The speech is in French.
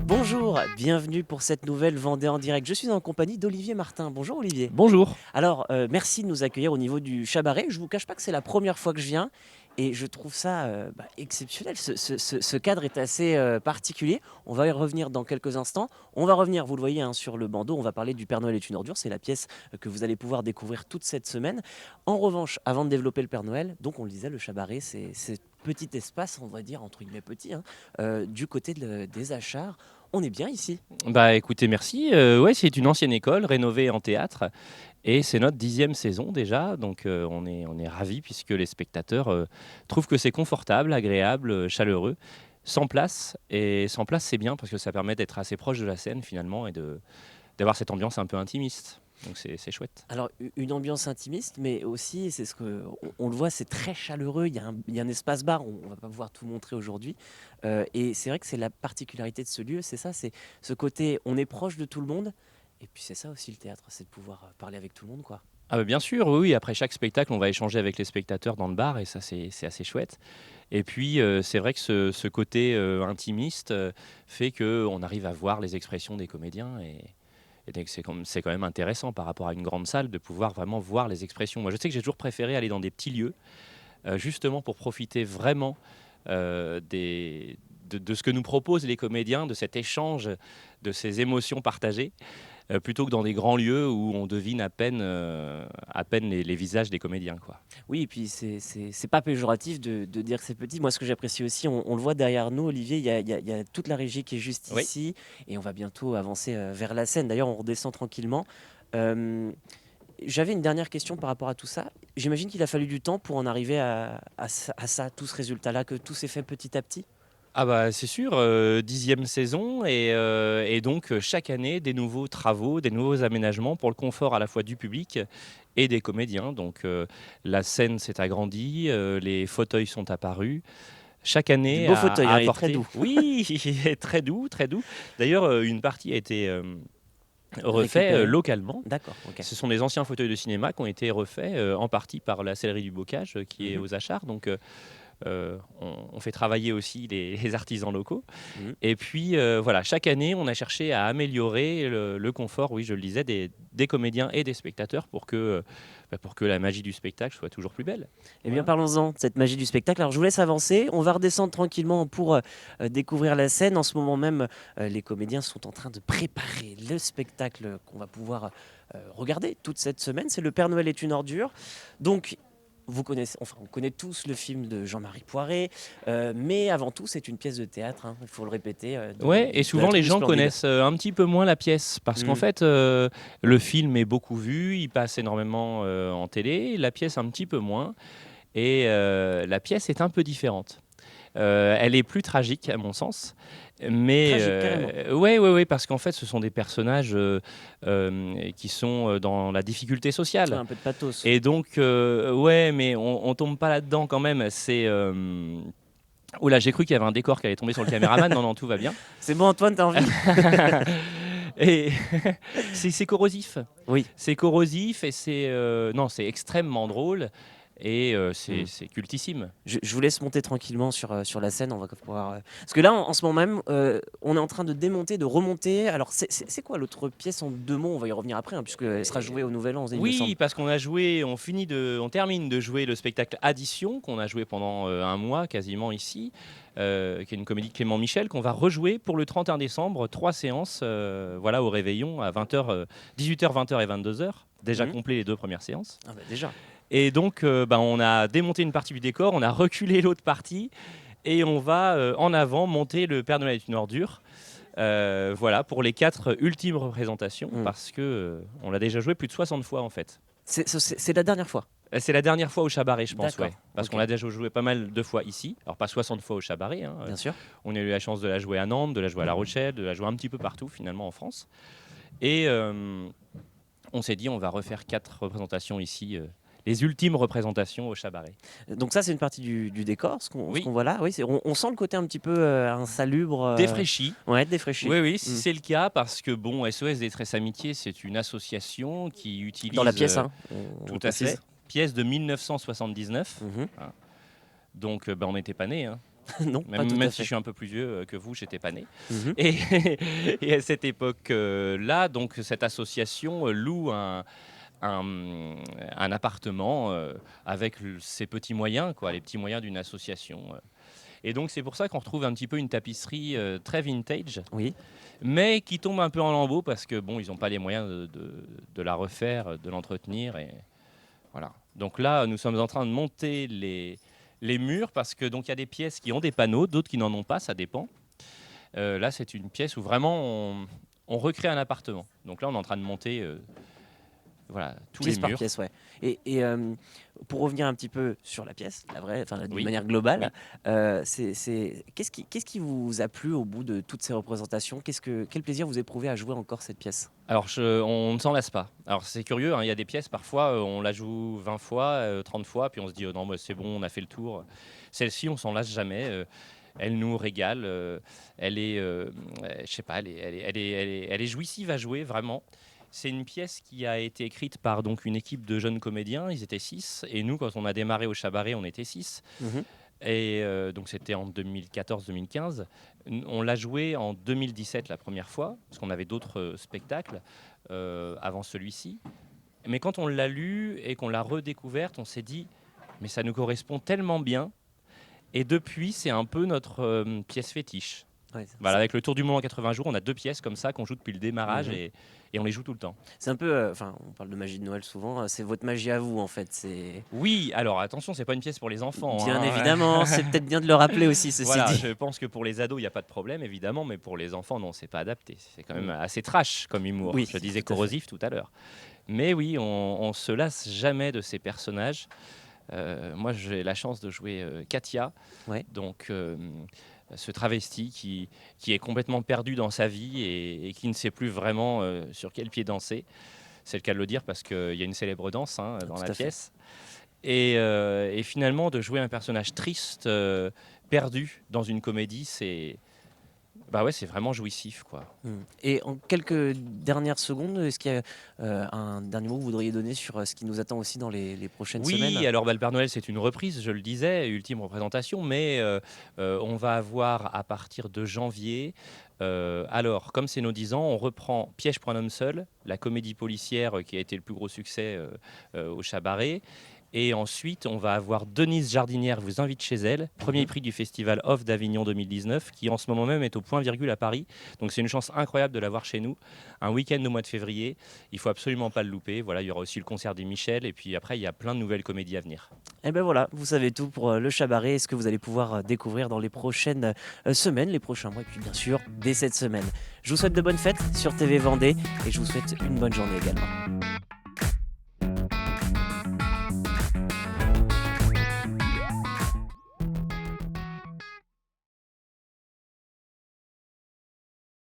Bonjour, bienvenue pour cette nouvelle Vendée en direct. Je suis en compagnie d'Olivier Martin. Bonjour Olivier. Bonjour. Alors, merci de nous accueillir au niveau du Chabaret. Je ne vous cache pas que c'est la première fois que je viens et je trouve ça exceptionnel. Ce cadre est assez particulier. On va y revenir dans quelques instants. On va revenir, vous le voyez, sur le bandeau. On va parler du Père Noël est une ordure. C'est la pièce que vous allez pouvoir découvrir toute cette semaine. En revanche, avant de développer le Père Noël, donc on le disait, le Chabaret, c'est petit espace, on va dire, entre guillemets petit, du côté des Achats. On est bien ici. Bah écoutez, merci. Ouais, c'est une ancienne école rénovée en théâtre et c'est notre 10e saison déjà. Donc on est ravis puisque les spectateurs trouvent que c'est confortable, agréable, chaleureux, sans place. Et sans place, c'est bien parce que ça permet d'être assez proche de la scène finalement et d'avoir cette ambiance un peu intimiste. Donc c'est chouette. Alors, une ambiance intimiste, mais aussi, c'est ce que on le voit, c'est très chaleureux. Il y a un espace bar. On va pas pouvoir tout montrer aujourd'hui. Et c'est vrai que c'est la particularité de ce lieu, c'est ça, c'est ce côté, on est proche de tout le monde. Et puis c'est ça aussi le théâtre, c'est de pouvoir parler avec tout le monde, quoi. Ah bah, bien sûr, oui, oui, après chaque spectacle, on va échanger avec les spectateurs dans le bar et ça c'est assez chouette. Et puis c'est vrai que ce côté intimiste fait qu'on arrive à voir les expressions des comédiens et donc c'est quand même intéressant par rapport à une grande salle de pouvoir vraiment voir les expressions. Moi je sais que j'ai toujours préféré aller dans des petits lieux justement pour profiter vraiment de ce que nous proposent les comédiens, de cet échange, de ces émotions partagées plutôt que dans des grands lieux où on devine à peine les visages des comédiens, quoi. Oui, et puis c'est pas péjoratif de dire que c'est petit. Moi, ce que j'apprécie aussi, on le voit derrière nous, Olivier, il y a toute la régie qui est juste Oui. ici, et on va bientôt avancer vers la scène. D'ailleurs, on redescend tranquillement. Euh, J'avais une dernière question par rapport à tout ça. J'imagine qu'il a fallu du temps pour en arriver à ça, tout ce résultat-là, que tout s'est fait petit à petit. Ah bah c'est sûr, 10e saison et donc chaque année des nouveaux travaux, des nouveaux aménagements pour le confort à la fois du public et des comédiens. Donc la scène s'est agrandie, les fauteuils sont apparus. Chaque Du année beau fauteuil, a hein, il est très apporté doux. oui, très doux, très doux. D'ailleurs, une partie a été, refait, Récupéré. localement. D'accord, ok. Ce sont des anciens fauteuils de cinéma qui ont été refaits, en partie par la Sellerie du Bocage, qui est Mhm, aux Achards. Donc on fait travailler aussi les artisans locaux. mhm. Et puis voilà, chaque année, on a cherché à améliorer le confort, oui, je le disais, des comédiens et des spectateurs pour que la magie du spectacle soit toujours plus belle. Eh bien, Voilà. parlons-en de cette magie du spectacle. Alors, je vous laisse avancer. On va redescendre tranquillement pour découvrir la scène. En ce moment même, les comédiens sont en train de préparer le spectacle qu'on va pouvoir regarder toute cette semaine. C'est Le Père Noël est une ordure. Donc, vous connaissez, enfin, on connaît tous le film de Jean-Marie Poiré, mais avant tout, c'est une pièce de théâtre, il faut le répéter, Ouais, et de la souvent les troupe du gens Splendide. connaissent un petit peu moins la pièce parce qu'en Mhm. fait, le film est beaucoup vu, il passe énormément en télé, la pièce un petit peu moins, et la pièce est un peu différente. Elle est plus tragique à mon sens, mais Tragique, carrément. ouais, ouais, ouais, parce qu'en fait, ce sont des personnages qui sont dans la difficulté Ouais, sociale. un peu de pathos. Et donc, ouais, mais on tombe pas là-dedans quand même. C'est oh là, j'ai cru qu'il y avait un décor qui allait tomber sur le caméraman. Non, non, tout va bien. C'est bon, Antoine, t'as envie? Et c'est corrosif. Oui. C'est corrosif et c'est non, c'est extrêmement drôle et Mm. c'est cultissime. Je vous laisse monter tranquillement sur la scène. On va pouvoir. Parce que là, en ce moment même, on est en train de démonter, de remonter. Alors, c'est quoi l'autre pièce en deux mots? On va y revenir après, puisqu'elle sera jouée au Nouvel An, il me semble. Oui, parce on termine de jouer le spectacle Addition qu'on a joué pendant un mois quasiment ici, qui est une comédie de Clément Michel qu'on va rejouer pour le 31 décembre, 3 séances, voilà au réveillon à 20h, 18h, 20h et 22h, déjà Mhm. complet les 2 premières séances. Ah bah déjà. Et donc, on a démonté une partie du décor, on a reculé l'autre partie et on va en avant monter le Père Noël est une ordure. Voilà pour les 4 ultimes représentations Mm. parce que on l'a déjà joué plus de 60 fois en fait. C'est la dernière fois. C'est la dernière fois au Chabaret, je pense, D'accord. ouais. Parce Ok. qu'on l'a déjà joué pas mal de fois ici. Alors, pas 60 fois au Chabaret, hein. Bien sûr. On a eu la chance de la jouer à Nantes, de la jouer à La Rochelle, de la jouer un petit peu partout, finalement, en France. Et on s'est dit, on va refaire 4 représentations ici, les ultimes représentations au Chabaret. Donc ça, c'est une partie du décor, ce qu'on Oui, voit là. Oui, on sent le côté un petit peu insalubre. défraîchi. Ouais, défraîchi. Oui, oui, Mm. c'est le cas parce que, bon, SOS Détresse Amitié, c'est une association qui Dans la utilise, pièce, on tout le à précise. fait, pièce de 1979. Mhm. Hein. Donc, on n'était pas nés, hein. Non, pas Même, tout même à si je fait. suis un peu plus vieux que vous, j'étais pas né. Mmh. Et, et à cette époque-là, donc cette association loue un appartement avec ses petits moyens, quoi, les petits moyens d'une association. Et donc c'est pour ça qu'on retrouve un petit peu une tapisserie très vintage, Oui. mais qui tombe un peu en lambeaux parce que bon, ils n'ont pas les moyens de la refaire, de l'entretenir. Et voilà. Donc là, nous sommes en train de monter les murs parce que donc il y a des pièces qui ont des panneaux, d'autres qui n'en ont pas, ça dépend. Là, c'est une pièce où vraiment on recrée un appartement. Donc là, on est en train de monter voilà, tous les Pièce par murs. pièce, ouais. Et pour revenir un petit peu sur la pièce, la vraie, enfin d'une Oui, manière globale, oui. qu'est-ce qui vous a plu au bout de toutes ces représentations? Quel plaisir vous éprouvez à jouer encore cette pièce? Alors, on ne s'en lasse pas. Alors, c'est curieux, hein, il y a des pièces, parfois, on la joue 20 fois, 30 fois, puis on se dit, non, bah, c'est bon, on a fait le tour. Celle-ci, on s'en lasse jamais. Elle nous régale. Elle est, je sais pas, elle est jouissive à jouer, vraiment. C'est une pièce qui a été écrite par donc, une équipe de jeunes comédiens. Ils étaient 6. Et nous, quand on a démarré au Chabaret, on était 6. Mmh. Et donc c'était en 2014-2015. On l'a joué en 2017 la première fois, parce qu'on avait d'autres spectacles avant celui-ci. Mais quand on l'a lu et qu'on l'a redécouverte, on s'est dit, mais ça nous correspond tellement bien. Et depuis, c'est un peu notre pièce fétiche. Ouais, Voilà, avec le Tour du monde en 80 jours, on a 2 pièces comme ça qu'on joue depuis le démarrage mmh. et on les joue tout le temps. C'est un peu, enfin, on parle de magie de Noël souvent, c'est votre magie à vous, en fait, c'est Oui, alors attention, c'est pas une pièce pour les enfants, bien hein. évidemment, c'est peut-être bien de le rappeler aussi, ceci Voilà, dit. je pense que pour les ados, il n'y a pas de problème, évidemment, mais pour les enfants, non, c'est pas adapté. C'est quand même Mmh. assez trash comme humour. Oui, Je disais tout à fait. corrosif tout à l'heure. Mais oui, on se lasse jamais de ces personnages. Moi, j'ai la chance de jouer Katia, Ouais. donc ce travesti qui est complètement perdu dans sa vie et qui ne sait plus vraiment sur quel pied danser. C'est le cas de le dire parce qu'il y a une célèbre danse hein, dans la Tout à fait. pièce. Et finalement, de jouer un personnage triste, perdu dans une comédie, c'est bah ouais, c'est vraiment jouissif, quoi. Mmh. Et en quelques dernières secondes, est-ce qu'il y a, un dernier mot que vous voudriez donner sur, ce qui nous attend aussi dans les prochaines Oui, semaines? alors bah, le Père Noël, c'est une reprise, je le disais, ultime représentation, mais on va avoir à partir de janvier, alors comme c'est nos 10 ans, on reprend Piège pour un homme seul, la comédie policière qui a été le plus gros succès au Chabaret. Et ensuite, on va avoir Denise Jardinière vous invite chez elle, premier Mmh. prix du festival Off d'Avignon 2019, qui en ce moment même est au point virgule à Paris. Donc c'est une chance incroyable de l'avoir chez nous. Un week-end au mois de février, il faut absolument pas le louper. Voilà, il y aura aussi le concert des Michel, et puis après, il y a plein de nouvelles comédies à venir. Et ben voilà, vous savez tout pour, le Chabaret et ce que vous allez pouvoir, découvrir dans les prochaines, semaines, les prochains mois et puis bien sûr dès cette semaine. Je vous souhaite de bonnes fêtes sur TV Vendée et je vous souhaite une bonne journée également.